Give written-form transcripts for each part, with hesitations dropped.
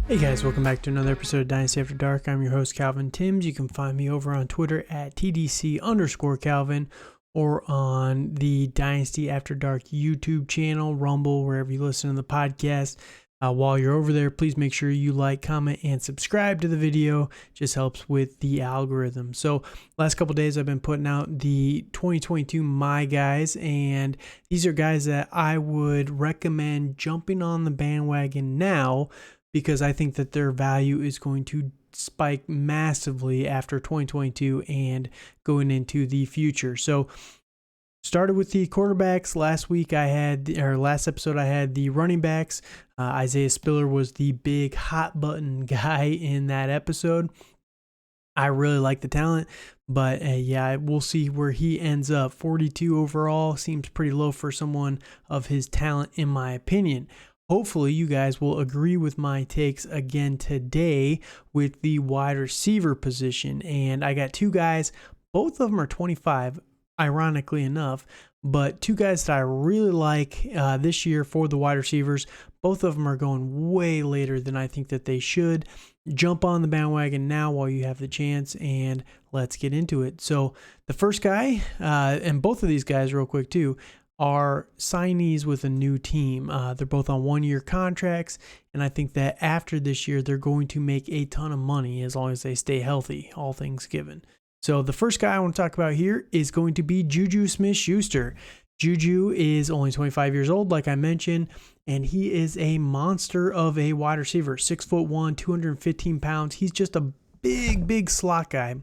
Hey guys, welcome back to another episode of Dynasty After Dark. I'm your host, Calvin Timms. You can find me over on Twitter at TDC_Calvin or on the Dynasty After Dark YouTube channel, Rumble, wherever you listen to the podcast. While you're over there, please make sure you like, comment, and subscribe to the video. It just helps with the algorithm. So last couple days I've been putting out the 2022 My Guys, and these are guys that I would recommend jumping on the bandwagon now, because I think that their value is going to spike massively after 2022 and going into the future. So started with the quarterbacks. Last episode I had the running backs. Isaiah Spiller was the big hot button guy in that episode. I really like the talent, but we'll see where he ends up. 42 overall seems pretty low for someone of his talent, in my opinion. Hopefully you guys will agree with my takes again today with the wide receiver position. And I got two guys, both of them are 25, ironically enough, but two guys that I really like this year for the wide receivers. Both of them are going way later than I think that they should. Jump on the bandwagon now while you have the chance, and let's get into it. So the first guy, and both of these guys real quick too, are signees with a new team. They're both on one-year contracts, and I think that after this year, they're going to make a ton of money as long as they stay healthy, all things given. So the first guy I want to talk about here is going to be Juju Smith-Schuster. Juju is only 25 years old, like I mentioned, and he is a monster of a wide receiver, 6'1", 215 pounds. He's just a big slot guy.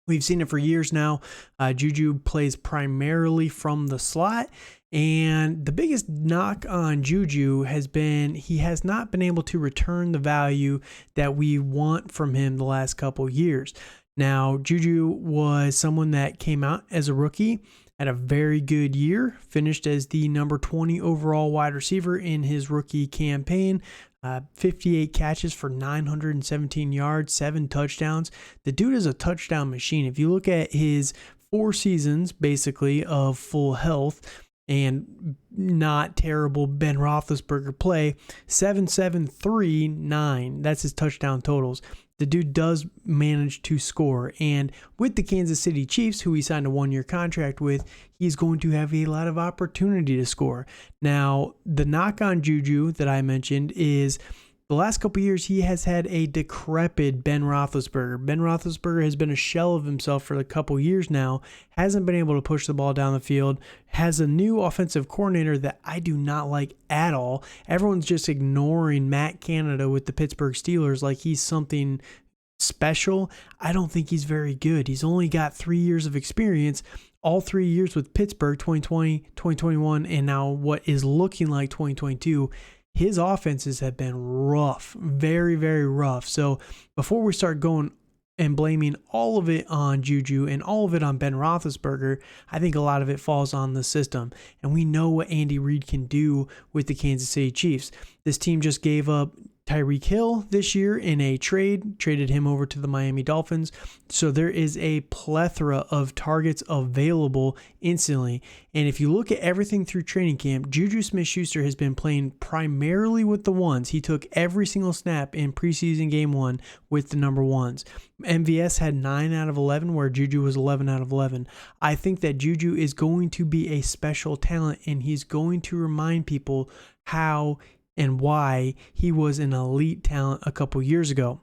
We've seen it for years now. Juju plays primarily from the slot, and the biggest knock on Juju has been he has not been able to return the value that we want from him the last couple years. Now, Juju was someone that came out as a rookie, had a very good year, finished as the number 20 overall wide receiver in his rookie campaign. 58 catches for 917 yards, 7 touchdowns. The dude is a touchdown machine. If you look at his 4 seasons, basically, of full health and not terrible Ben Roethlisberger play, 7, 7, 3, 9. That's his touchdown totals. The dude does manage to score. And with the Kansas City Chiefs, who he signed a one-year contract with, he's going to have a lot of opportunity to score. Now, the knock on Juju that I mentioned is the last couple years he has had a decrepit Ben Roethlisberger. Ben Roethlisberger has been a shell of himself for a couple years now, hasn't been able to push the ball down the field, has a new offensive coordinator that I do not like at all. Everyone's just ignoring Matt Canada with the Pittsburgh Steelers like he's something special. I don't think he's very good. He's only got 3 years of experience, all 3 years with Pittsburgh, 2020, 2021, and now what is looking like 2022. His offenses have been rough, very rough. So before we start going and blaming all of it on Juju and all of it on Ben Roethlisberger, I think a lot of it falls on the system. And we know what Andy Reid can do with the Kansas City Chiefs. This team just gave up Tyreek Hill this year in a traded him over to the Miami Dolphins. So there is a plethora of targets available instantly. And if you look at everything through training camp, Juju Smith-Schuster has been playing primarily with the ones. He took every single snap in preseason game 1 with the number ones. MVS had 9 out of 11, where Juju was 11 out of 11. I think that Juju is going to be a special talent, and he's going to remind people how and why he was an elite talent a couple years ago.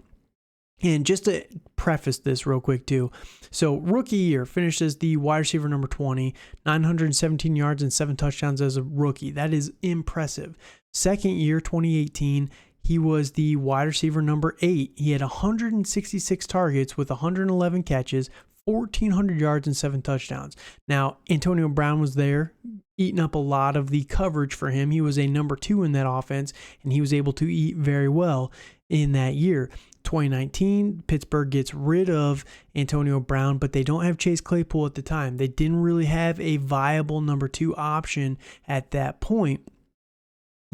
And just to preface this real quick too, so rookie year, finished as the wide receiver number 20, 917 yards and 7 touchdowns as a rookie. That is impressive. Second year, 2018, he was the wide receiver number 8. He had 166 targets with 111 catches, 1,400 yards and 7 touchdowns. Now, Antonio Brown was there, eating up a lot of the coverage for him. He was a number 2 in that offense, and he was able to eat very well in that year. 2019, Pittsburgh gets rid of Antonio Brown, but they don't have Chase Claypool at the time. They didn't really have a viable number 2 option at that point.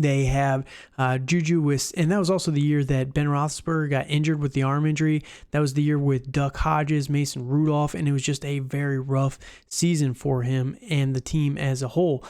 They have Juju with, and that was also the year that Ben Roethlisberger got injured with the arm injury. That was the year with Duck Hodges, Mason Rudolph, and it was just a very rough season for him and the team as a whole.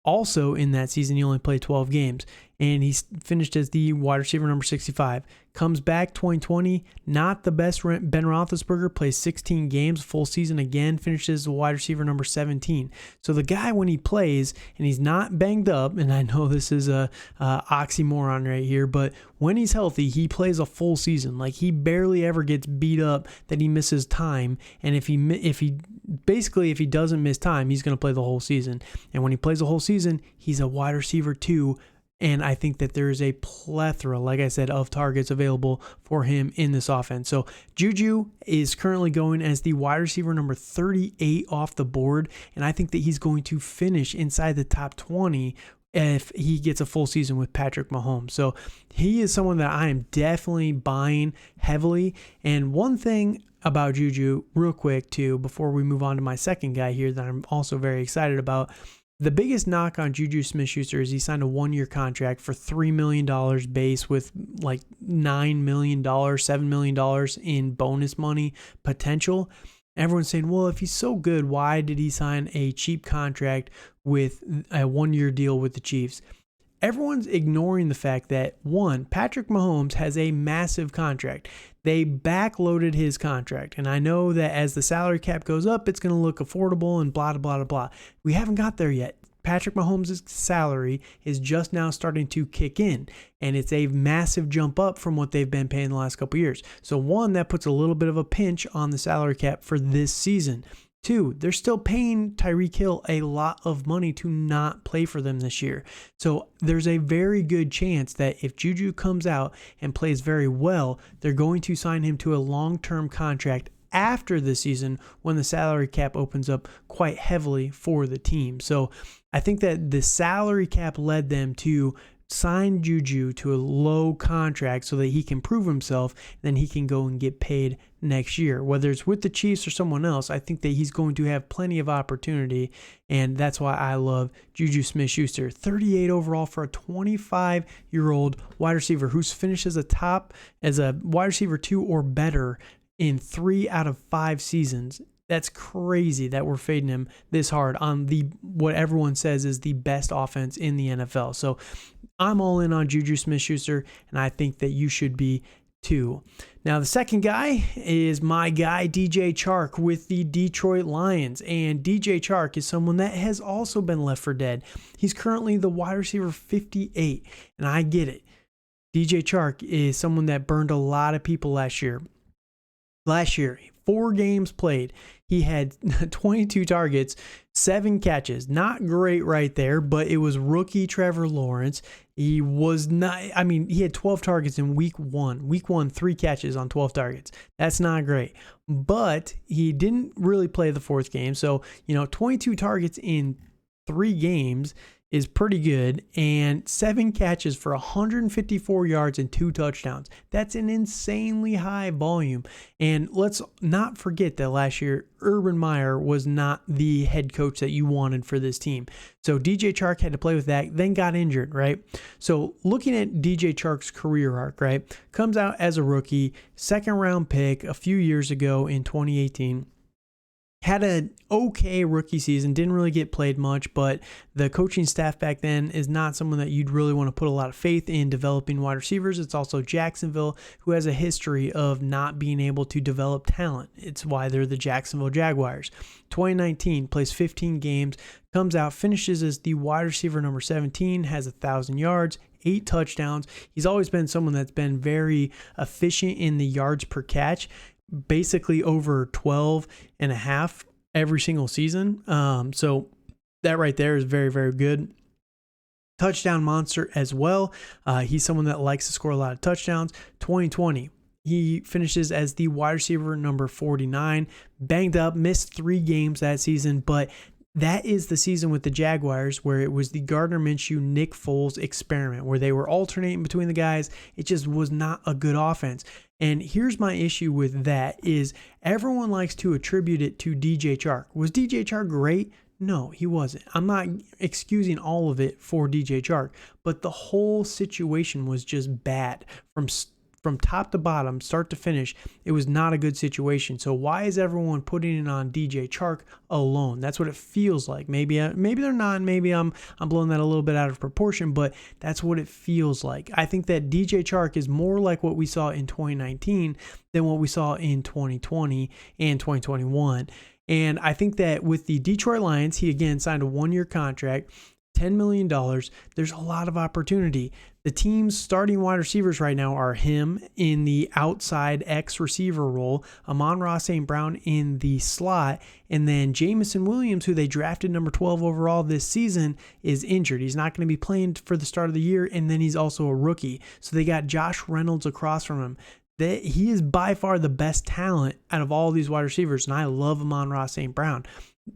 Also in that season, he only played 12 games, and he finished as the wide receiver number 65. Comes back 2020, not the best. Ben Roethlisberger plays 16 games, full season again, finishes as wide receiver number 17. So the guy, when he plays and he's not banged up, and I know this is a oxymoron right here, but when he's healthy, he plays a full season. Like, he barely ever gets beat up that he misses time. And if he doesn't miss time, he's going to play the whole season. And when he plays the whole season, he's a wide receiver too. And I think that there is a plethora, like I said, of targets available for him in this offense. So Juju is currently going as the wide receiver number 38 off the board. And I think that he's going to finish inside the top 20 if he gets a full season with Patrick Mahomes. So he is someone that I am definitely buying heavily. And one thing about Juju, real quick too, before we move on to my second guy here that I'm also very excited about. The biggest knock on Juju Smith-Schuster is he signed a 1-year contract for $3 million base with like $9 million, $7 million in bonus money potential. Everyone's saying, well, if he's so good, why did he sign a cheap contract with a 1-year deal with the Chiefs? Everyone's ignoring the fact that, one, Patrick Mahomes has a massive contract. They backloaded his contract. And I know that as the salary cap goes up, it's going to look affordable and blah, blah, blah, blah. We haven't got there yet. Patrick Mahomes' salary is just now starting to kick in, and it's a massive jump up from what they've been paying the last couple of years. So one, that puts a little bit of a pinch on the salary cap for this season. Two, they're still paying Tyreek Hill a lot of money to not play for them this year. So there's a very good chance that if Juju comes out and plays very well, they're going to sign him to a long-term contract after the season when the salary cap opens up quite heavily for the team. So I think that the salary cap led them to sign Juju to a low contract so that he can prove himself, then he can go and get paid next year. Whether it's with the Chiefs or someone else, I think that he's going to have plenty of opportunity, and that's why I love Juju Smith-Schuster. 38 overall for a 25-year-old wide receiver who's finished as a wide receiver 2 or better in 3 out of 5 seasons. That's crazy that we're fading him this hard on what everyone says is the best offense in the NFL. So I'm all in on Juju Smith-Schuster, and I think that you should be too. Now, the second guy is my guy, DJ Chark with the Detroit Lions. And DJ Chark is someone that has also been left for dead. He's currently the wide receiver 58, and I get it. DJ Chark is someone that burned a lot of people last year. 4 games played, he had 22 targets, 7 catches. Not great right there, but it was rookie Trevor Lawrence. He had 12 targets in week 1. Week 1, 3 catches on 12 targets. That's not great. But he didn't really play the 4th game. So, 22 targets in 3 games is pretty good, and 7 catches for 154 yards and 2 touchdowns. That's an insanely high volume. And let's not forget that last year, Urban Meyer was not the head coach that you wanted for this team. So DJ Chark had to play with that, then got injured, right? So looking at DJ Chark's career arc, right? Comes out as a rookie, 2nd round pick a few years ago in 2018. Had an okay rookie season, didn't really get played much, but the coaching staff back then is not someone that you'd really want to put a lot of faith in developing wide receivers. It's also Jacksonville, who has a history of not being able to develop talent. It's why they're the Jacksonville Jaguars. 2019, plays 15 games, comes out, finishes as the wide receiver number 17, has 1,000 yards, 8 touchdowns. He's always been someone that's been very efficient in the yards per catch, basically over 12 and a half every single season. So that right there is very, very good. Touchdown monster as well. He's someone that likes to score a lot of touchdowns. 2020, he finishes as the wide receiver number 49, banged up, missed 3 games that season, but that is the season with the Jaguars where it was the Gardner Minshew, Nick Foles experiment where they were alternating between the guys. It just was not a good offense. And here's my issue with that is everyone likes to attribute it to DJ Chark. Was DJ Chark great? No, he wasn't. I'm not excusing all of it for DJ Chark, but the whole situation was just bad from from top to bottom, start to finish, it was not a good situation. So why is everyone putting it on DJ Chark alone? That's what it feels like. Maybe they're not. Maybe I'm blowing that a little bit out of proportion, but that's what it feels like. I think that DJ Chark is more like what we saw in 2019 than what we saw in 2020 and 2021. And I think that with the Detroit Lions, he again signed a 1-year contract, $10 million. There's a lot of opportunity. The team's starting wide receivers right now are him in the outside X receiver role, Amon-Ra St. Brown in the slot, and then Jameson Williams, who they drafted number 12 overall this season, is injured. He's not going to be playing for the start of the year, and then he's also a rookie. So they got Josh Reynolds across from him. He is by far the best talent out of all these wide receivers, and I love Amon-Ra St. Brown.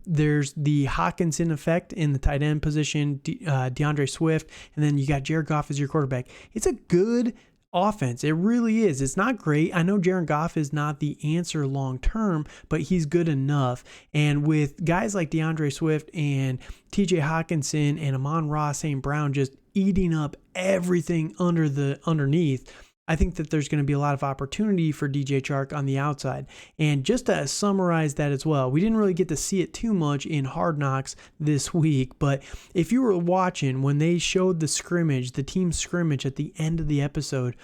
There's the Hawkinson effect in the tight end position, DeAndre Swift, and then you got Jared Goff as your quarterback. It's a good offense. It really is. It's not great. I know Jared Goff is not the answer long term, but he's good enough. And with guys like DeAndre Swift and TJ Hawkinson and Amon-Ra St. Brown just eating up everything underneath, I think that there's going to be a lot of opportunity for DJ Chark on the outside. And just to summarize that as well, we didn't really get to see it too much in Hard Knocks this week, but if you were watching when they showed the scrimmage, the team scrimmage at the end of the episode,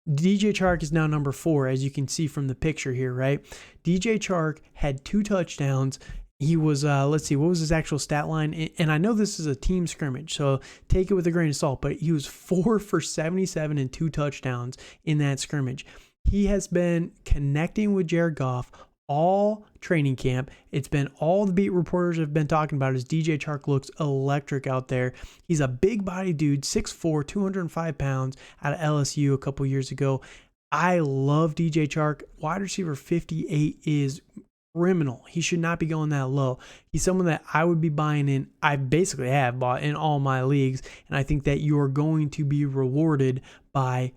DJ Chark is now number 4, as you can see from the picture here, right? DJ Chark had 2 touchdowns. He was, let's see, what was his actual stat line? And I know this is a team scrimmage, so take it with a grain of salt, but he was 4 for 77 and 2 touchdowns in that scrimmage. He has been connecting with Jared Goff all training camp. It's been all the beat reporters have been talking about is DJ Chark looks electric out there. He's a big body dude, 6'4", 205 pounds out of LSU a couple years ago. I love DJ Chark. Wide receiver 58 is criminal. He should not be going that low. He's someone that I would be buying in. I basically have bought in all my leagues, and I think that you are going to be rewarded by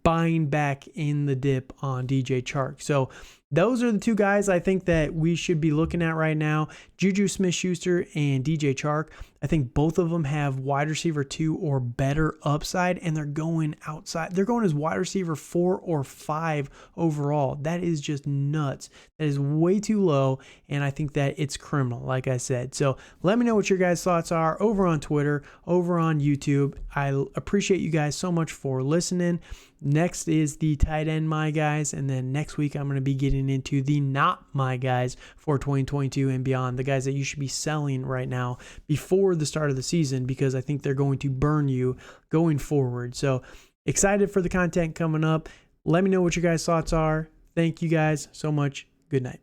buying back in the dip on DJ Chark. So those are the 2 guys I think that we should be looking at right now. Juju Smith-Schuster and DJ Chark. I think both of them have wide receiver 2 or better upside, and they're going outside. They're going as wide receiver 4 or 5 overall. That is just nuts. That is way too low, and I think that it's criminal, like I said. So let me know what your guys' thoughts are over on Twitter, over on YouTube. I appreciate you guys so much for listening. Next is the tight end my guys, and then next week I'm going to be getting into the not my guys for 2022 and beyond, the guys that you should be selling right now before the start of the season, because I think they're going to burn you going forward. So excited for the content coming up. Let me know what your guys' thoughts are. Thank you guys so much. Good night.